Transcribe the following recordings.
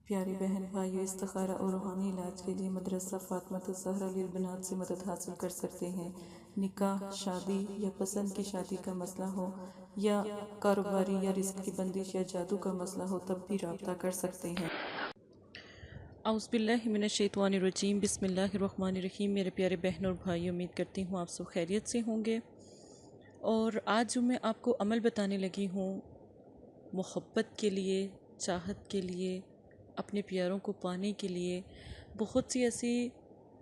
پیاری بہن بھائیو، استخارہ اور روحانی علاج کے لیے مدرسہ فاطمہ الزہرا للبنات سے مدد حاصل کر سکتے ہیں۔ نکاح، شادی یا پسند کی شادی کا مسئلہ ہو، یا کاروباری یا رزق کی بندش یا جادو کا مسئلہ ہو، تب بھی رابطہ کر سکتے ہیں۔ اعوذ باللہ من الشیطان الرجیم، بسم اللہ الرحمن الرحیم۔ میرے پیارے بہن اور بھائیو، امید کرتی ہوں آپ سب خیریت سے ہوں گے۔ اور آج جو میں آپ کو عمل بتانے لگی ہوں، محبت کے لیے، چاہت کے لیے، اپنے پیاروں کو پانے کے لیے، بہت سی ایسی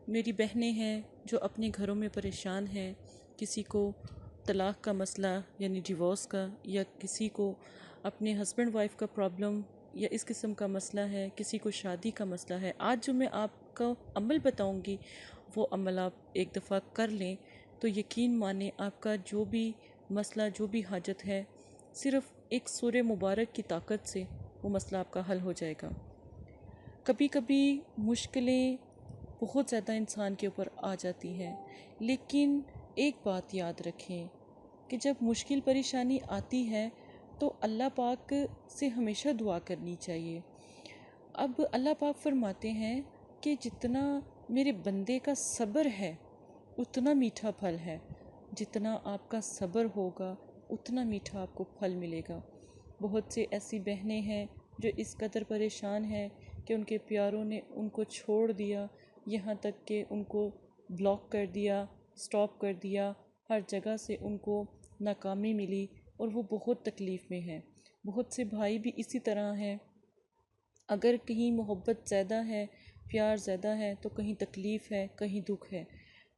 میری بہنیں ہیں جو اپنے گھروں میں پریشان ہیں۔ کسی کو طلاق کا مسئلہ یعنی ڈیورس کا، یا کسی کو اپنے ہسبینڈ وائف کا پرابلم یا اس قسم کا مسئلہ ہے، کسی کو شادی کا مسئلہ ہے۔ آج جو میں آپ کو عمل بتاؤں گی، وہ عمل آپ ایک دفعہ کر لیں تو یقین مانیں آپ کا جو بھی مسئلہ، جو بھی حاجت ہے، صرف ایک سورہ مبارک کی طاقت سے وہ مسئلہ آپ کا حل ہو جائے گا۔ کبھی کبھی مشکلیں بہت زیادہ انسان کے اوپر آ جاتی ہیں، لیکن ایک بات یاد رکھیں کہ جب مشکل پریشانی آتی ہے تو اللہ پاک سے ہمیشہ دعا کرنی چاہیے۔ اب اللہ پاک فرماتے ہیں کہ جتنا میرے بندے کا صبر ہے اتنا میٹھا پھل ہے، جتنا آپ کا صبر ہوگا اتنا میٹھا آپ کو پھل ملے گا۔ بہت سے ایسی بہنیں ہیں جو اس قدر پریشان ہیں کہ ان کے پیاروں نے ان کو چھوڑ دیا، یہاں تک کہ ان کو بلاک کر دیا، سٹاپ کر دیا، ہر جگہ سے ان کو ناکامی ملی اور وہ بہت تکلیف میں ہیں۔ بہت سے بھائی بھی اسی طرح ہیں، اگر کہیں محبت زیادہ ہے، پیار زیادہ ہے تو کہیں تکلیف ہے، کہیں دکھ ہے۔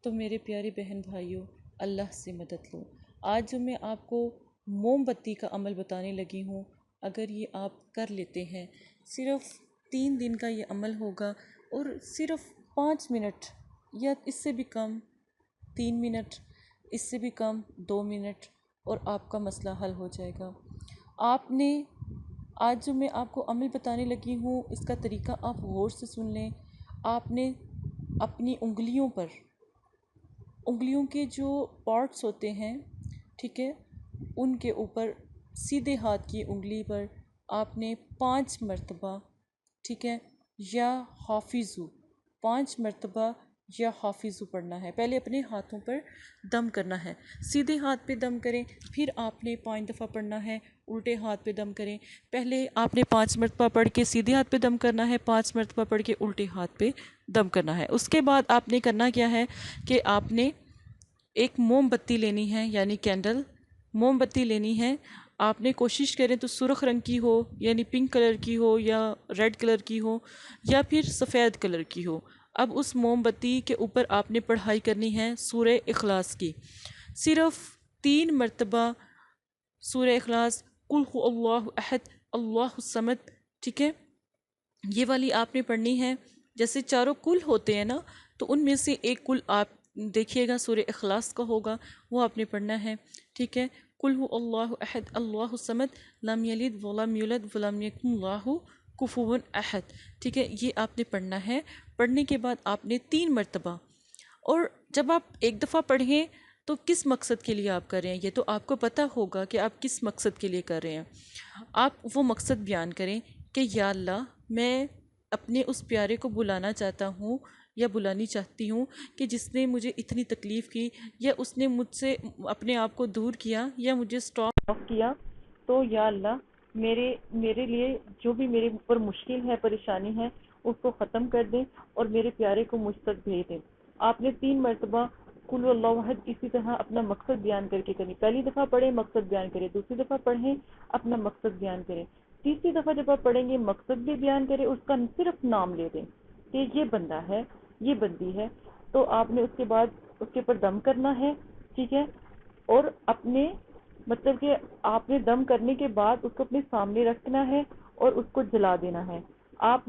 تو میرے پیارے بہن بھائیوں، اللہ سے مدد لو۔ آج جو میں آپ کو موم بتی کا عمل بتانے لگی ہوں، اگر یہ آپ کر لیتے ہیں، صرف 3 دن کا یہ عمل ہوگا، اور صرف 5 منٹ یا اس سے بھی کم، 3 منٹ، اس سے بھی کم 2 منٹ، اور آپ کا مسئلہ حل ہو جائے گا۔ آپ نے آج جو میں آپ کو عمل بتانے لگی ہوں، اس کا طریقہ آپ غور سے سن لیں۔ آپ نے اپنی انگلیوں پر، انگلیوں کے جو پارٹس ہوتے ہیں، ٹھیک ہے، ان کے اوپر سیدھے ہاتھ کی انگلی پر آپ نے 5 مرتبہ، ٹھیک ہے، یا حافظو، 5 مرتبہ یا حافظو پڑھنا ہے۔ پہلے اپنے ہاتھوں پر دم کرنا ہے، سیدھے ہاتھ پہ دم کریں، پھر آپ نے 5 دفعہ پڑھنا ہے، الٹے ہاتھ پہ دم کریں۔ پہلے آپ نے 5 مرتبہ پڑھ کے سیدھے ہاتھ پہ دم کرنا ہے، 5 مرتبہ پڑھ کے الٹے ہاتھ پہ دم کرنا ہے۔ اس کے بعد آپ نے کرنا کیا ہے کہ آپ نے ایک موم بتی لینی ہے، یعنی کینڈل، موم بتی لینی ہے۔ آپ نے کوشش کریں تو سرخ رنگ کی ہو، یعنی پنک کلر کی ہو، یا ریڈ کلر کی ہو، یا پھر سفید کلر کی ہو۔ اب اس موم بتی کے اوپر آپ نے پڑھائی کرنی ہے سورہ اخلاص کی، صرف 3 مرتبہ سورہ اخلاص، قل هو اللہ احد اللہ الصمد، ٹھیک ہے، یہ والی آپ نے پڑھنی ہے۔ جیسے چاروں کل ہوتے ہیں نا، تو ان میں سے ایک کل آپ دیکھیے گا سورہ اخلاص کا ہوگا، وہ آپ نے پڑھنا ہے، ٹھیک ہے۔ قل هو اللہ احد اللہ الصمد لم یلد ولم یولد ولم یکن لہ کفوا احد، ٹھیک ہے، یہ آپ نے پڑھنا ہے۔ پڑھنے کے بعد آپ نے 3 مرتبہ، اور جب آپ ایک دفعہ پڑھیں تو کس مقصد کے لیے آپ کر رہے ہیں یہ تو آپ کو پتہ ہوگا کہ آپ کس مقصد کے لیے کر رہے ہیں۔ آپ وہ مقصد بیان کریں کہ یا اللہ، میں اپنے اس پیارے کو بلانا چاہتا ہوں یا بلانی چاہتی ہوں کہ جس نے مجھے اتنی تکلیف کی، یا اس نے مجھ سے اپنے آپ کو دور کیا یا مجھے سٹاپ کیا، تو یا اللہ میرے لیے جو بھی میرے اوپر مشکل ہے، پریشانی ہے، اس کو ختم کر دیں اور میرے پیارے کو مجھ تک بھیج دیں۔ آپ نے 3 مرتبہ قل هو اللہ احد اسی طرح اپنا مقصد بیان کر کے کرنی۔ پہلی دفعہ پڑھیں، مقصد بیان کریں، دوسری دفعہ پڑھیں، اپنا مقصد بیان کریں، تیسری دفعہ جب آپ پڑھیں گے مقصد بھی بیان کریں، اس کا صرف نام لے دیں کہ یہ بندہ ہے، یہ بندی ہے۔ تو آپ نے اس کے بعد اس کے اوپر دم کرنا ہے، ٹھیک ہے، اور اپنے مطلب کہ آپ نے دم کرنے کے بعد اس کو اپنے سامنے رکھنا ہے اور اس کو جلا دینا ہے۔ آپ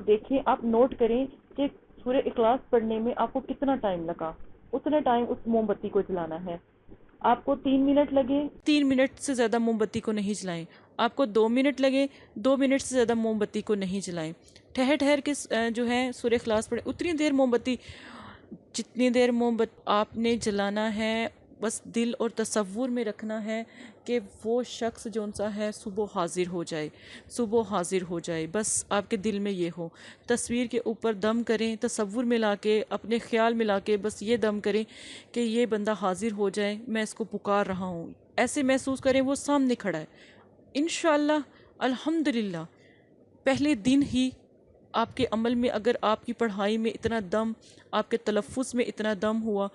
دیکھیں، آپ نوٹ کریں کہ سورہ اخلاص پڑھنے میں آپ کو کتنا ٹائم لگا، اتنا ٹائم اس موم بتی کو جلانا ہے۔ آپ کو 3 منٹ لگے، 3 منٹ سے زیادہ موم بتی کو نہیں جلائیں۔ آپ کو 2 منٹ لگے، 2 منٹ سے زیادہ موم بتی کو نہیں جلائیں۔ ٹھہر کے جو ہے سورہ اخلاص پڑھیں، اتنی دیر موم بتی، جتنی دیر موم بتی آپ نے جلانا ہے بس دل اور تصور میں رکھنا ہے کہ وہ شخص جون سا ہے صبح حاضر ہو جائے، صبح حاضر ہو جائے، بس آپ کے دل میں یہ ہو۔ تصویر کے اوپر دم کریں، تصور ملا کے، اپنے خیال ملا کے بس یہ دم کریں کہ یہ بندہ حاضر ہو جائے، میں اس کو پکار رہا ہوں، ایسے محسوس کریں وہ سامنے کھڑا ہے۔ انشاءاللہ الحمدللہ پہلے دن ہی آپ کے عمل میں، اگر آپ کی پڑھائی میں اتنا دم، آپ کے تلفظ میں اتنا دم ہوا،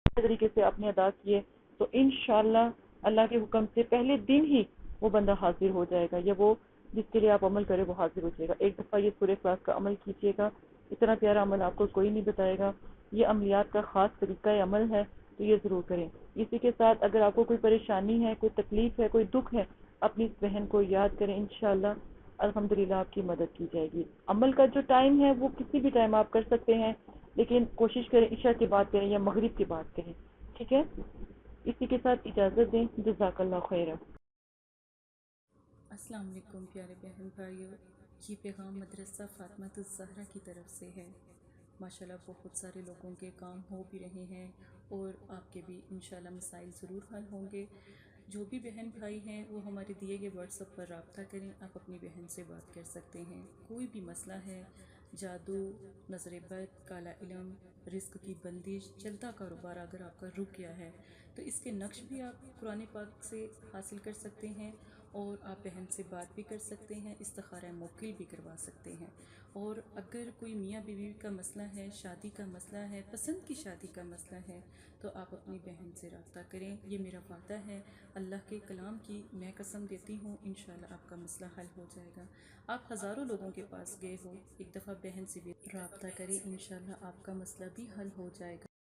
اس طریقے سے آپ نے ادا کیے، تو انشاءاللہ اللہ کے حکم سے پہلے دن ہی وہ بندہ حاضر ہو جائے گا، یا وہ جس کے لیے آپ عمل کرے وہ حاضر ہو جائے گا۔ ایک دفعہ یہ سورہ اخلاص کا عمل کیجیے گا، اتنا پیارا عمل آپ کو کوئی نہیں بتائے گا، یہ عملیات کا خاص طریقہ عمل ہے، تو یہ ضرور کریں۔ اسی کے ساتھ اگر آپ کو کوئی پریشانی ہے، کوئی تکلیف ہے، کوئی دکھ ہے، اپنی اس بہن کو یاد کریں، انشاءاللہ الحمدللہ آپ کی مدد کی جائے گی۔ عمل کا جو ٹائم ہے وہ کسی بھی ٹائم آپ کر سکتے ہیں، لیکن کوشش کریں عشاء کے بعد کریں یا مغرب کے بعد کریں، ٹھیک ہے؟ اسی کے ساتھ اجازت دیں، جزاک اللہ خیرہ۔ السلام علیکم پیارے بہن بھائیوں، یہ پیغام مدرسہ فاطمۃ الزہرا کی طرف سے ہے۔ ماشاءاللہ بہت سارے لوگوں کے کام ہو بھی رہے ہیں اور آپ کے بھی انشاءاللہ مسائل ضرور حل ہوں گے۔ جو بھی بہن بھائی ہیں وہ ہمارے دیے گئے واٹس ایپ پر رابطہ کریں، آپ اپنی بہن سے بات کر سکتے ہیں۔ کوئی بھی مسئلہ ہے، جادو، نظر بد، کالا علم، رزق کی بندش، چلتا کاروبار اگر آپ کا رک گیا ہے تو اس کے نقش بھی آپ قرآن پاک سے حاصل کر سکتے ہیں، اور آپ بہن سے بات بھی کر سکتے ہیں، استخارہ موکل بھی کروا سکتے ہیں۔ اور اگر کوئی میاں بیوی کا مسئلہ ہے، شادی کا مسئلہ ہے، پسند کی شادی کا مسئلہ ہے، تو آپ اپنی بہن سے رابطہ کریں۔ یہ میرا وعدہ ہے، اللہ کے کلام کی میں قسم دیتی ہوں، انشاءاللہ آپ کا مسئلہ حل ہو جائے گا۔ آپ ہزاروں لوگوں کے پاس گئے ہو، ایک دفعہ بہن سے بھی رابطہ کریں، انشاءاللہ آپ کا مسئلہ بھی حل ہو جائے گا۔